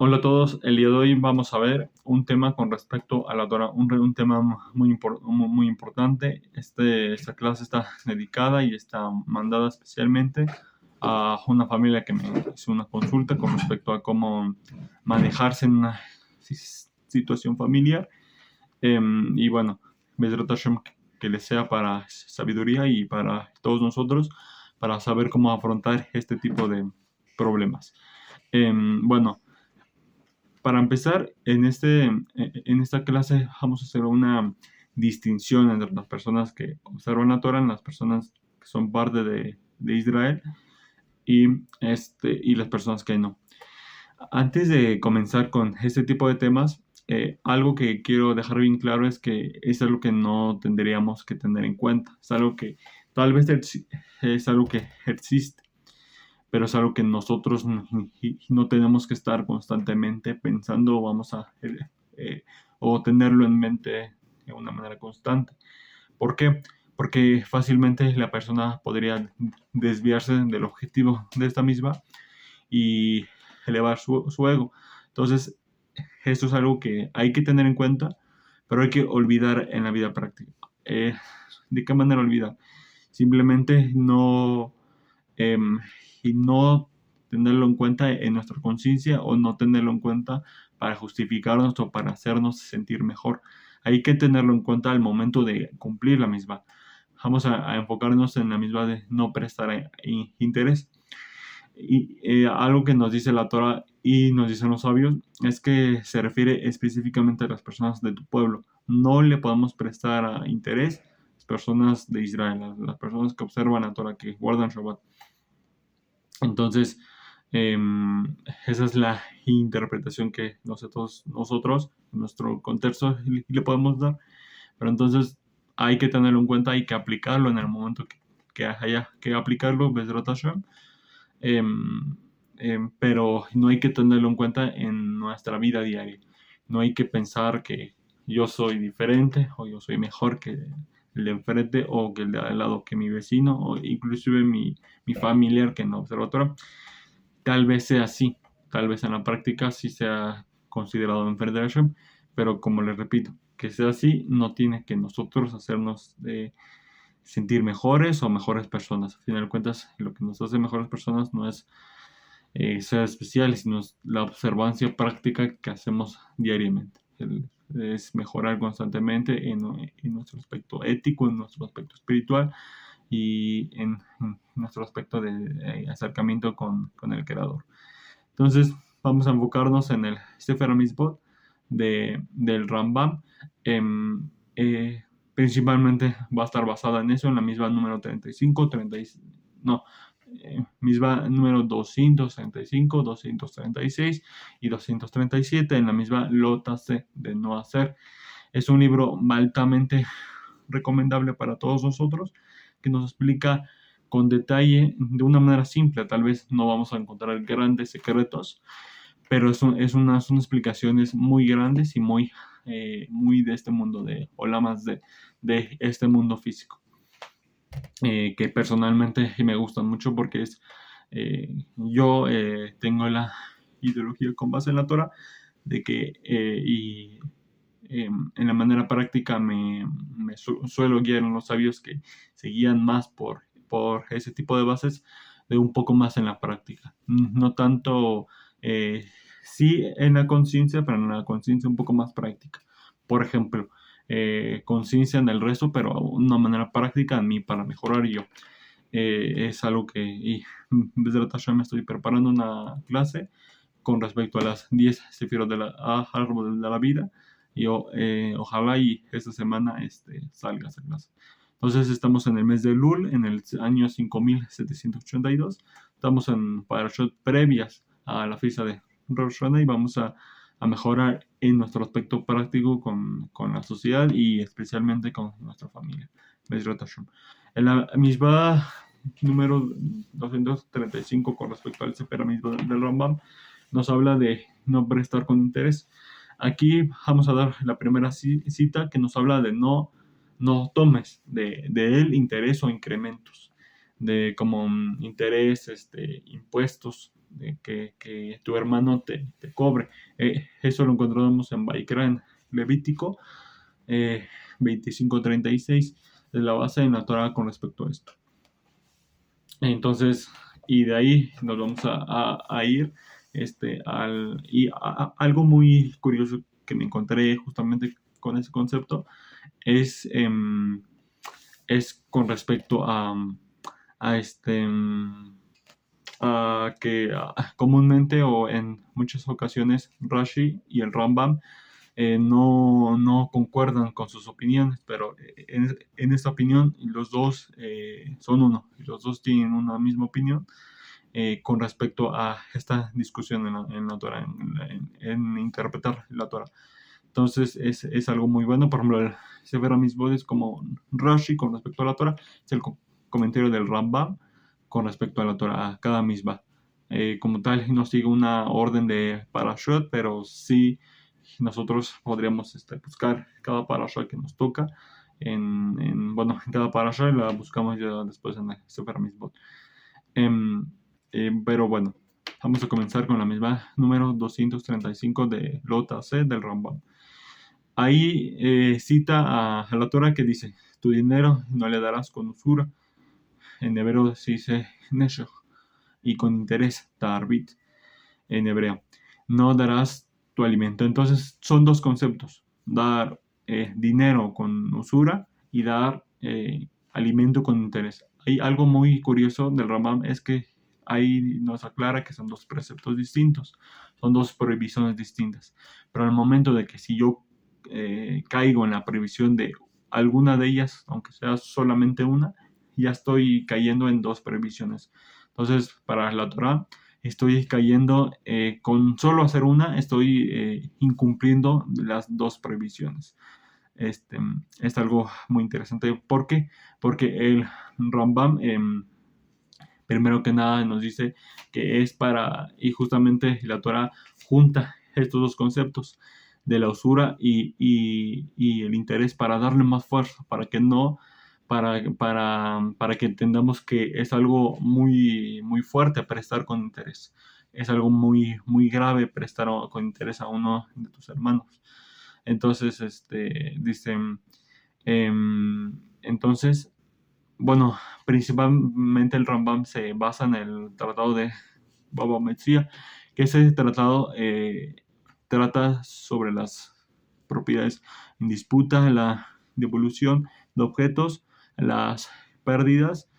Hola a todos, el día de hoy vamos a ver un tema con respecto a la Torah, un tema muy importante. Esta clase está dedicada y está mandada especialmente a una familia que me hizo una consulta con respecto a cómo manejarse en una situación familiar. Y bueno, Bezrat Hashem, que les sea para sabiduría y para todos nosotros, para saber cómo afrontar este tipo de problemas. Bueno. Para empezar, en esta clase vamos a hacer una distinción entre las personas que observan la Torah, las personas que son parte de Israel y, y las personas que no. Antes de comenzar con este tipo de temas, algo que quiero dejar bien claro es que es algo que no tendríamos que tener en cuenta. Es algo que tal vez es algo que existe, pero es algo que nosotros no tenemos que estar constantemente pensando eh, o tenerlo en mente de una manera constante. ¿Por qué? Porque fácilmente la persona podría desviarse del objetivo de esta misma y elevar su ego. Entonces, esto es algo que hay que tener en cuenta, pero hay que olvidar en la vida práctica. ¿De qué manera olvidar? Simplemente em, no tenerlo en cuenta en nuestra conciencia o no tenerlo en cuenta para justificarnos o para hacernos sentir mejor. Hay que tenerlo en cuenta al momento de cumplir la misma. Vamos a enfocarnos en la misma de no prestar interés. Y algo que nos dice la Torah y nos dicen los sabios es que se refiere específicamente a las personas de tu pueblo. No le podemos prestar interés a las personas de Israel, las personas que observan la Torah, que guardan Shabbat. Entonces, esa es la interpretación que nosotros en nuestro contexto, le podemos dar. Pero entonces hay que tenerlo en cuenta, hay que aplicarlo en el momento que haya que aplicarlo, Bezrat Hashem. Em, pero no hay que tenerlo en cuenta en nuestra vida diaria. No hay que pensar que yo soy diferente o yo soy mejor que el de enfrente o que el de al lado, que mi vecino o inclusive mi familiar que no observa Torah. Tal vez sea así, tal vez en la práctica sí sea considerado enfermo de Hashem, pero como les repito, que sea así no tiene que nosotros hacernos sentir mejores o mejores personas. Al final de cuentas, lo que nos hace mejores personas no es ser especial, sino es la observancia práctica que hacemos diariamente. Es mejorar constantemente en nuestro aspecto ético, en nuestro aspecto espiritual y en nuestro aspecto de acercamiento con el Creador. Entonces, vamos a enfocarnos en el Sefer HaMitzvot del Rambam. Em, eh, Principalmente va a estar basada en eso, en la misma número 35, 30, no, misma número 235, 236 y 237, en la misma Lotase de no hacer. Es un libro altamente recomendable para todos nosotros, que nos explica con detalle, de una manera simple. Tal vez no vamos a encontrar grandes secretos, pero son explicaciones muy grandes y muy de este mundo de Olamas, de este mundo físico, que personalmente me gustan mucho porque yo tengo la ideología con base en la Torah de que en la manera práctica suelo guiar en los sabios que se guían más por ese tipo de bases, de un poco más en la práctica. No tanto, sí en la conciencia, pero en la conciencia un poco más práctica. Por ejemplo, conciencia en el resto, pero de una manera práctica en mí para mejorar yo. Es algo que, y desde la Tasha me estoy preparando una clase con respecto a las 10 sefirot árbol de la vida. Y ojalá y esta semana salga esa clase. Entonces estamos en el mes de Lul, en el año 5782. Estamos en parashot previas a la fiesta de Rosh Hashanah y vamos a mejorar en nuestro aspecto práctico con la sociedad y especialmente con nuestra familia. En la misma número 235 con respecto al Sefer mismo del Rambam, nos habla de no prestar con interés. Aquí vamos a dar la primera cita que nos habla de no tomes de interés o incrementos, de como interés, impuestos que tu hermano te cobre. Eso lo encontramos en Baikra, en Levítico 25:36, es la base en la Torah con respecto a esto. Entonces, y de ahí nos vamos a ir algo muy curioso que me encontré justamente con ese concepto es, es con respecto a que comúnmente o en muchas ocasiones Rashi y el Rambam no concuerdan con sus opiniones, pero en esta opinión los dos son uno, y los dos tienen una misma opinión con respecto a esta discusión en la Torah, en interpretar la Torah. Entonces es algo muy bueno. Por ejemplo, el Sefer HaMitzvot es como Rashi con respecto a la Torah, es el comentario del Rambam con respecto a la Torah, a cada misma. Como tal, no sigue una orden de parashot, pero sí nosotros podríamos buscar cada parashot que nos toca en cada parashot la buscamos ya después en el Sefer HaMitzvot. Pero bueno, vamos a comenzar con la misma número 235 de Lota C del Rambam. Ahí cita a la Torah que dice: tu dinero no le darás con usura. En hebreo se dice neshech, y con interés, tarbit, en hebreo. No darás tu alimento. Entonces son dos conceptos: dar dinero con usura y dar alimento con interés. Hay algo muy curioso del Rambam, es que ahí nos aclara que son dos preceptos distintos, son dos prohibiciones distintas, pero al momento de que si yo caigo en la prohibición de alguna de ellas, aunque sea solamente una, ya estoy cayendo en dos prohibiciones. Entonces, para la Torah, estoy cayendo con solo hacer una, estoy incumpliendo las dos prohibiciones. Es algo muy interesante. ¿Por qué? Porque el Rambam, primero que nada, nos dice que es y justamente la Torah junta estos dos conceptos de la usura y el interés para darle más fuerza, para que no, para que entendamos que es algo muy, muy fuerte prestar con interés. Es algo muy, muy grave prestar con interés a uno de tus hermanos. Entonces, dicen, entonces, bueno, principalmente el Rambam se basa en el tratado de Baba Metzia, que ese tratado trata sobre las propiedades en disputa, la devolución de objetos, las pérdidas,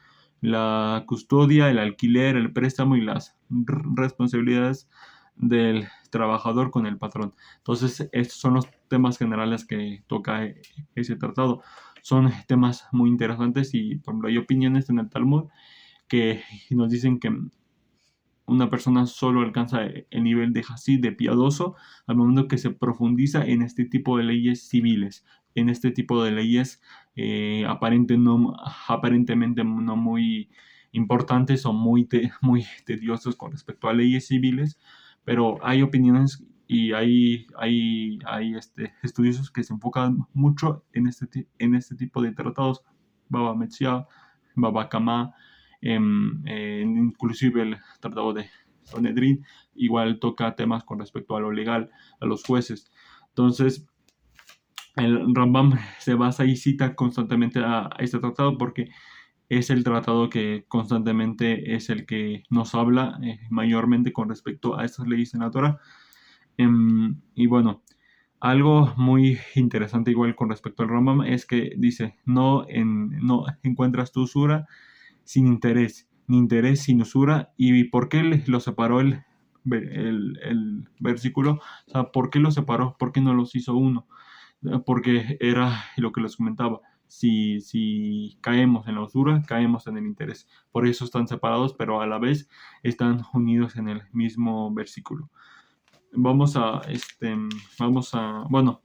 la custodia, el alquiler, el préstamo y las responsabilidades del trabajador con el patrón. Entonces, estos son los temas generales que toca ese tratado. Son temas muy interesantes y, por ejemplo, hay opiniones en el Talmud que nos dicen que una persona solo alcanza el nivel de Hasid, de piadoso, al momento que se profundiza en este tipo de leyes civiles, en este tipo de leyes aparentemente no muy importantes o muy tediosos con respecto a leyes civiles, pero hay opiniones y hay estudios que se enfocan mucho en este tipo de tratados. Baba Metzia, Baba Kama, inclusive el tratado de Sanedrín igual toca temas con respecto a lo legal, a los jueces. Entonces, el Rambam se basa y cita constantemente a este tratado porque es el tratado que constantemente es el que nos habla mayormente con respecto a estas leyes en la Torah. Y bueno, algo muy interesante igual con respecto al Rambam es que dice: no encuentras tu usura sin interés, ni interés sin usura. ¿Y por qué lo separó el versículo? O sea, ¿por qué lo separó? ¿Por qué no los hizo uno? Porque era lo que les comentaba. Si caemos en la usura, caemos en el interés. Por eso están separados, pero a la vez están unidos en el mismo versículo. Bueno,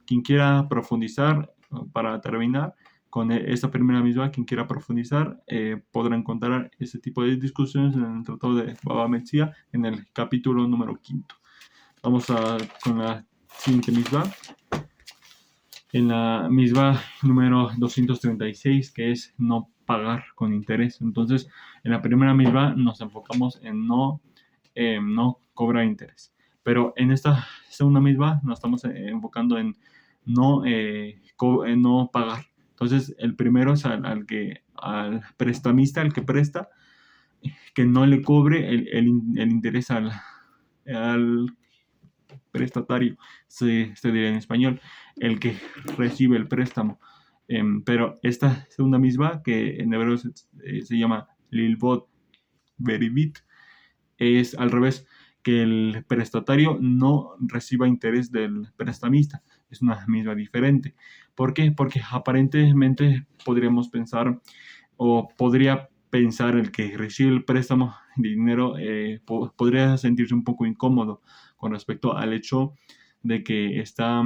quien quiera profundizar, para terminar con esta primera misma, quien quiera profundizar, podrá encontrar ese tipo de discusiones en el Tratado de Baba Metzia, en el capítulo número 5. Vamos con la siguiente misma. En la misma número 236, que es no pagar con interés. Entonces, en la primera misma nos enfocamos en no no cobra interés. Pero en esta segunda misma nos estamos enfocando en no pagar. Entonces, el primero es al prestamista, al que presta, que no le cobre el interés al prestatario, se diría en español, el que recibe el préstamo. Pero esta segunda misma, que en hebreo se llama Lilvot Beribit, es al revés, que el prestatario no reciba interés del prestamista. Es una misma diferente. ¿Por qué? Porque aparentemente podríamos pensar, o podría pensar el que recibe el préstamo de dinero, podría sentirse un poco incómodo con respecto al hecho de que está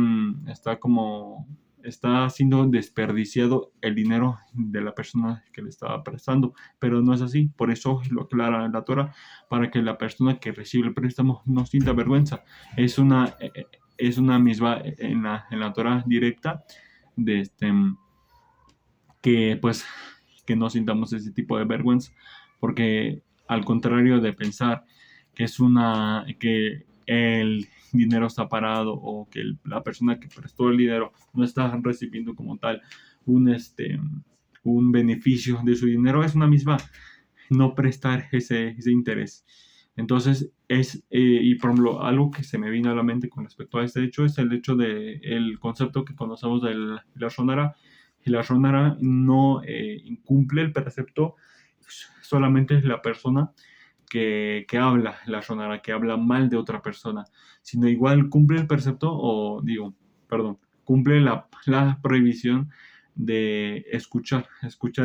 siendo desperdiciado el dinero de la persona que le estaba prestando, pero no es así. Por eso lo aclara la Torah, para que la persona que recibe el préstamo no sienta vergüenza. Es una misma en la Torah directa de que pues que no sintamos ese tipo de vergüenza, porque al contrario de pensar que el dinero está parado, o que la persona que prestó el dinero no está recibiendo como tal un beneficio de su dinero, es una misma no prestar ese interés. Entonces, y por ejemplo, algo que se me vino a la mente con respecto a este hecho es el hecho de el concepto que conocemos del lashon hara. El lashon hara no incumple el precepto, solamente es la persona que habla lashon hara, que habla mal de otra persona, sino igual cumple el precepto, o digo, perdón, cumple la prohibición de escuchar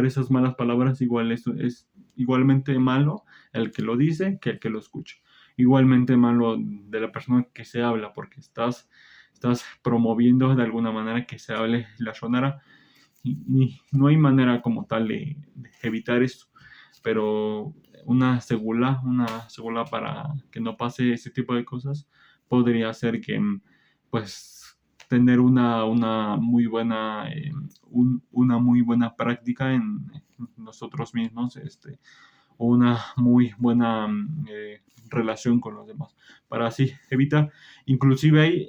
esas malas palabras. Igual es igualmente malo el que lo dice que el que lo escucha. Igualmente malo de la persona que se habla, porque estás promoviendo de alguna manera que se hable lashon hara, y no hay manera como tal de evitar esto. Pero una segula para que no pase ese tipo de cosas podría ser que, pues, tener una muy buena práctica en nosotros mismos, o una muy buena relación con los demás, para así evitar. Inclusive ahí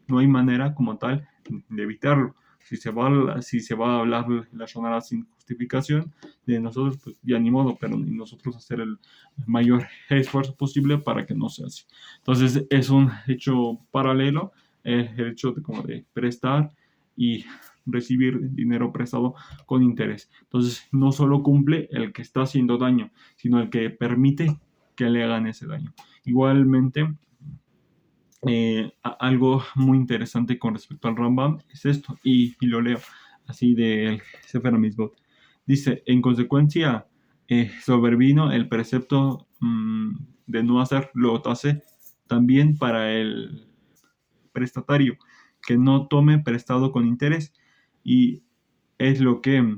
no hay manera como tal de evitarlo. Si se va a hablar la sonara sin justificación de nosotros, pues ya ni modo, pero nosotros hacer el mayor esfuerzo posible para que no sea así. Entonces es un hecho paralelo, el hecho de prestar y recibir dinero prestado con interés. Entonces no solo cumple el que está haciendo daño, sino el que permite que le hagan ese daño. Igualmente, algo muy interesante con respecto al Rambam es esto, y lo leo así del Sefer HaMitzvot. Dice: en consecuencia, sobrevino el precepto de no hacer lo tase también para el prestatario, que no tome prestado con interés. Y es lo que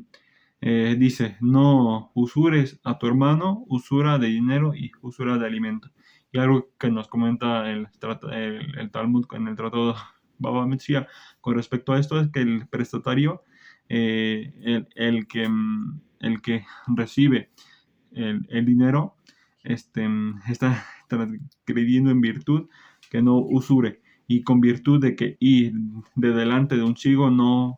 dice: no usures a tu hermano, usura de dinero y usura de alimento. Y algo que nos comenta el Talmud en el Tratado Baba Metzia con respecto a esto es que el prestatario, el que recibe el dinero, está transgrediendo en virtud que no usure, y con virtud de que ir de delante de un chico no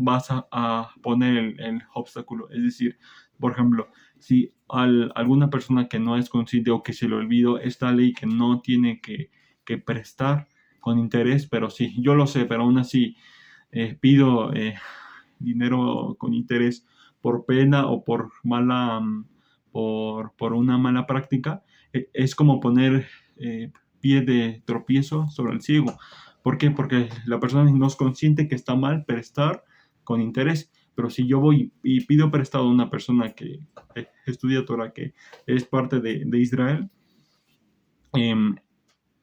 vas a poner el obstáculo. Es decir, por ejemplo, si alguna persona que no es consciente o que se le olvidó esta ley, que no tiene que prestar con interés, pero sí, yo lo sé, pero aún así pido dinero con interés por pena o por una mala práctica, es como poner pie de tropiezo sobre el ciego. ¿Por qué? Porque la persona no es consciente que está mal prestar con interés. Pero si yo voy y pido prestado a una persona que estudia Torah, que es parte de Israel, em,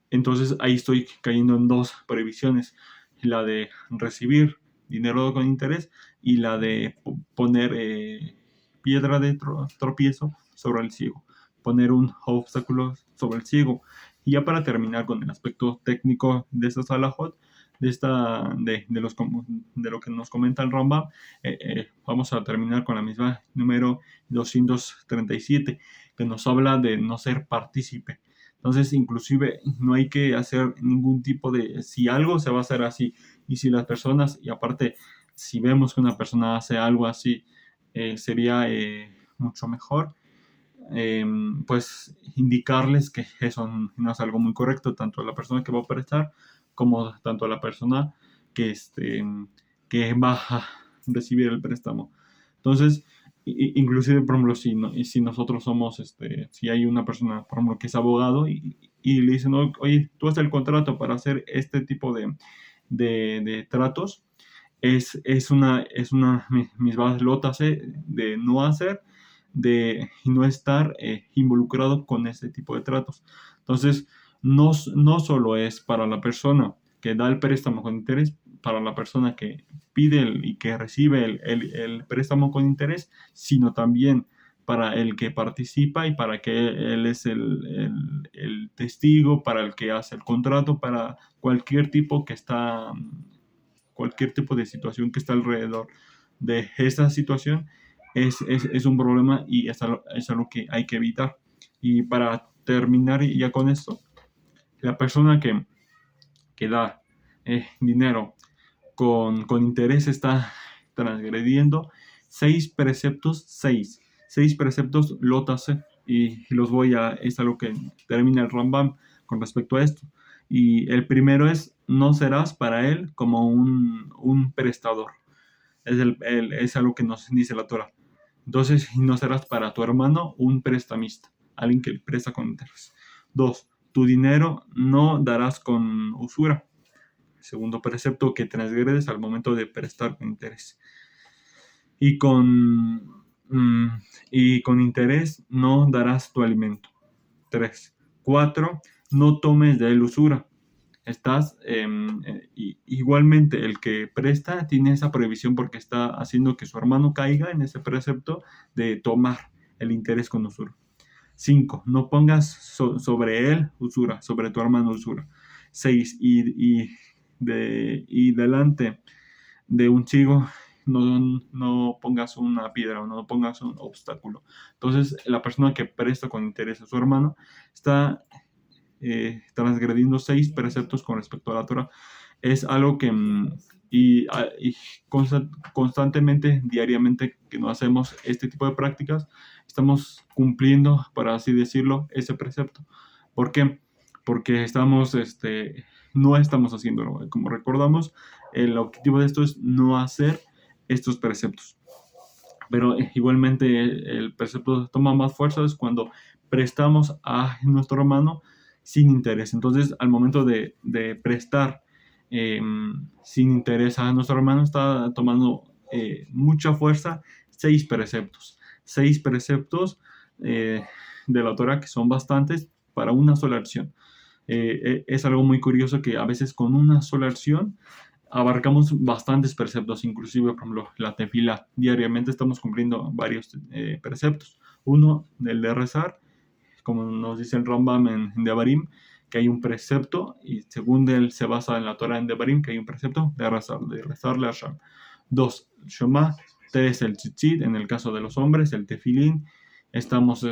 entonces ahí estoy cayendo en dos prohibiciones: la de recibir dinero con interés, y la de poner piedra de tropiezo sobre el ciego, poner un obstáculo sobre el ciego. Y ya para terminar con el aspecto técnico de esta salahot, de lo que nos comenta el Rambam, vamos a terminar con la misma número 237, que nos habla de no ser partícipe. Entonces, inclusive, no hay que hacer ningún tipo de, si algo se va a hacer así, y si las personas, y aparte, si vemos que una persona hace algo así, sería mucho mejor, pues indicarles que eso no es algo muy correcto, tanto a la persona que va a prestar, como tanto a la persona que, que va a recibir el préstamo. Entonces, inclusive, por ejemplo, si nosotros somos, si hay una persona, por ejemplo, que es abogado y le dicen, oye, tú haces el contrato para hacer este tipo de tratos, es una mis bases lotas de no hacer, de no estar involucrado con ese tipo de tratos. Entonces, no solo es para la persona que da el préstamo con interés, para la persona que pide y que recibe el préstamo con interés, sino también para el que participa y para que él es el testigo, para el que hace el contrato, para cualquier tipo de situación que está alrededor de esa situación, es un problema y es algo que hay que evitar. Y para terminar ya con esto, la persona que da dinero con interés está transgrediendo seis preceptos lótase, y los es algo que termina el Rambam con respecto a esto. Y el primero es, no serás para él como un prestador. Es algo que nos dice la Torah. Entonces, no serás para tu hermano un prestamista, alguien que presta con interés. Dos, tu dinero no darás con usura. Segundo precepto, que transgredes al momento de prestar con interés. Y con interés no darás tu alimento. 3. 4. No tomes de él usura. Igualmente, el que presta tiene esa prohibición porque está haciendo que su hermano caiga en ese precepto de tomar el interés con usura. 5. No pongas sobre él usura, sobre tu hermano usura. 6. Y delante de un chico no pongas una piedra o no pongas un obstáculo. Entonces, la persona que presta con interés a su hermano está transgrediendo 6 preceptos con respecto a la Torah. Es algo que y constantemente, diariamente que no hacemos este tipo de prácticas, estamos cumpliendo, para así decirlo, ese precepto. ¿Por qué? Porque no estamos haciéndolo. Como recordamos, el objetivo de esto es no hacer estos preceptos. Pero igualmente el precepto toma más fuerza es cuando prestamos a nuestro hermano sin interés. Entonces, al momento de prestar sin interés a nuestro hermano, está tomando mucha fuerza 6 preceptos. 6 preceptos de la Torah, que son bastantes para una sola acción. Es algo muy curioso que a veces con una sola acción abarcamos bastantes preceptos, inclusive, por ejemplo, la tefila. Diariamente estamos cumpliendo varios preceptos. Uno, el de rezar, como nos dice el Rambam en Devarim, que hay un precepto, y según él se basa en la Torah en Devarim, que hay un precepto de rezarle a Hashem. 2, Shema. 3, el tzitzit, en el caso de los hombres, el tefilín. Estamos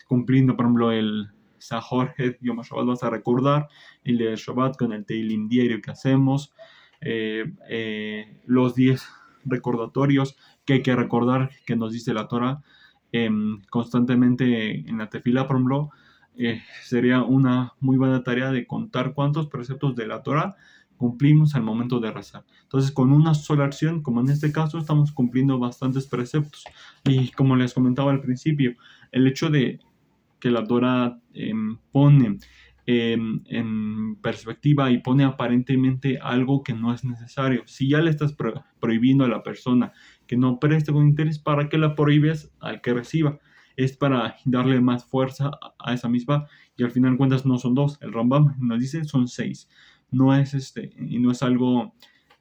cumpliendo, por ejemplo, el Sahor Het Yom HaShabbat, vas a recordar el de Shabbat con el Teilim diario que hacemos, los 10 recordatorios que hay que recordar, que nos dice la Torah constantemente en la tefila, por ejemplo. Sería una muy buena tarea de contar cuántos preceptos de la Torah cumplimos al momento de rezar. Entonces, con una sola acción, como en este caso, estamos cumpliendo bastantes preceptos. Y como les comentaba al principio, el hecho de que la Torah pone en perspectiva y pone aparentemente algo que no es necesario. Si ya le estás prohibiendo a la persona que no preste con interés, ¿para qué la prohíbes al que reciba? Es para darle más fuerza a esa misma, y al final de cuentas no son 2. El Rambam nos dice son 6. No es y no es algo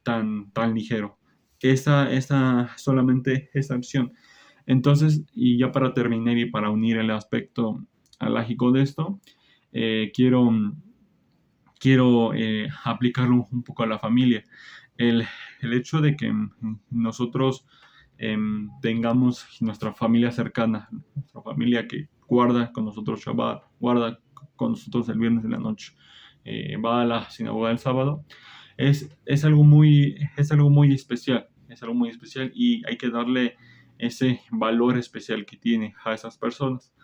tan ligero. Solamente esta acción. Entonces, y ya para terminar y para unir el aspecto alágico de esto, quiero aplicarlo un poco a la familia. El hecho de que nosotros tengamos nuestra familia cercana, nuestra familia que guarda con nosotros Shabbat, guarda con nosotros el viernes de la noche, va a la sinagoga el sábado, es algo muy especial, es algo muy especial y hay que darle ese valor especial que tiene a esas personas.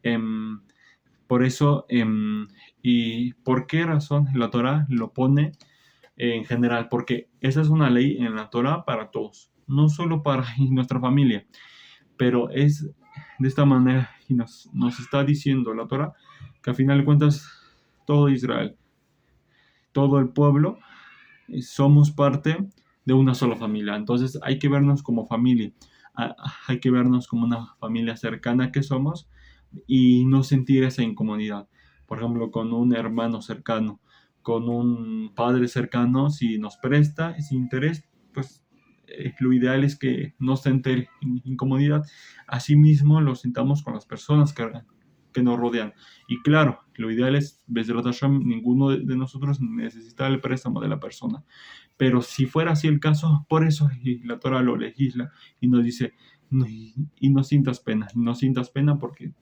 Em, por eso, ¿y por qué razón la Torah lo pone en general? Porque esa es una ley en la Torah para todos, no solo para nuestra familia, pero es de esta manera y nos está diciendo la Torah que al final de cuentas todo Israel, todo el pueblo, somos parte de una sola familia. Entonces hay que vernos como familia, hay que vernos como una familia cercana que somos y no sentir esa incomodidad. Por ejemplo, con un hermano cercano, con un padre cercano, si nos presta ese interés, pues lo ideal es que no siente incomodidad. Asimismo, lo sintamos con las personas que nos rodean. Y claro, lo ideal es, Bezrat Hashem, ninguno de nosotros necesita el préstamo de la persona. Pero si fuera así el caso, por eso la Torah lo legisla y nos dice, y no sientas pena, no sientas pena porque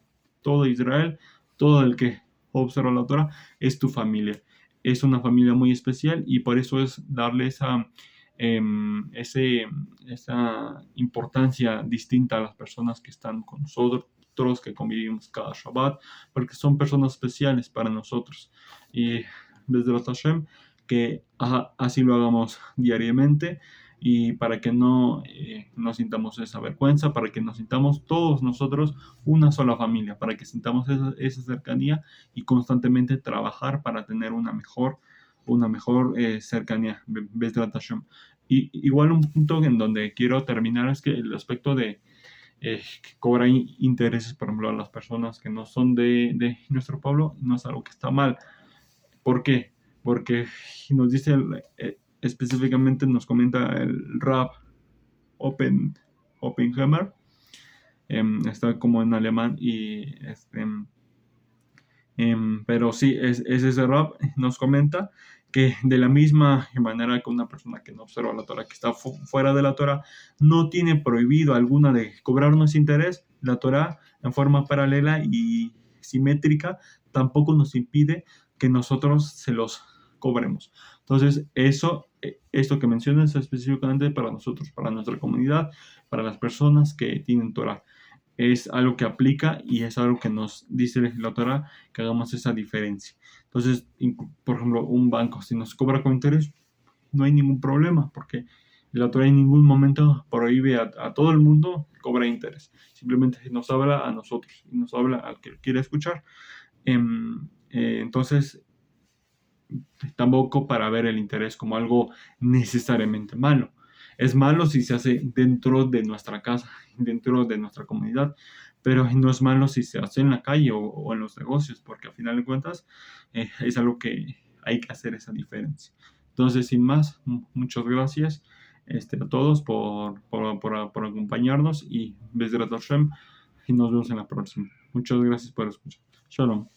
todo Israel, todo el que observa la Torah es tu familia. Es una familia muy especial y por eso es darle esa importancia distinta a las personas que están con nosotros, que convivimos cada Shabbat, porque son personas especiales para nosotros. Y desde los Hashem, que así lo hagamos diariamente y para que no sintamos esa vergüenza, para que nos sintamos todos nosotros una sola familia, para que sintamos esa cercanía y constantemente trabajar para tener una mejor cercanía. Bezrat Hashem. Y igual un punto en donde quiero terminar es que el aspecto de que cobran intereses, por ejemplo, a las personas que no son de nuestro pueblo, no es algo que está mal. ¿Por qué? Porque nos dice, específicamente nos comenta el Rab Oppenheimer, está como en alemán pero sí, es ese Rab, nos comenta que de la misma manera que una persona que no observa la Torah, que está fuera de la Torah, no tiene prohibido alguna de cobrarnos interés, la Torah en forma paralela y simétrica tampoco nos impide que nosotros se los cobremos. Entonces, esto que mencionas es específicamente para nosotros, para nuestra comunidad, para las personas que tienen Torah. Es algo que aplica y es algo que nos dice la Torah que hagamos esa diferencia. Entonces, por ejemplo, un banco, si nos cobra con interés, no hay ningún problema, porque la Torah en ningún momento prohíbe a todo el mundo cobrar interés. Simplemente nos habla a nosotros y nos habla al que quiere escuchar. Entonces, tampoco para ver el interés como algo necesariamente malo. Es malo si se hace dentro de nuestra casa, dentro de nuestra comunidad, pero no es malo si se hace en la calle o en los negocios, porque al final de cuentas es algo que hay que hacer esa diferencia. Entonces, sin más, muchas gracias a todos por acompañarnos y Bezrat Hashem, y nos vemos en la próxima. Muchas gracias por escuchar. Shalom.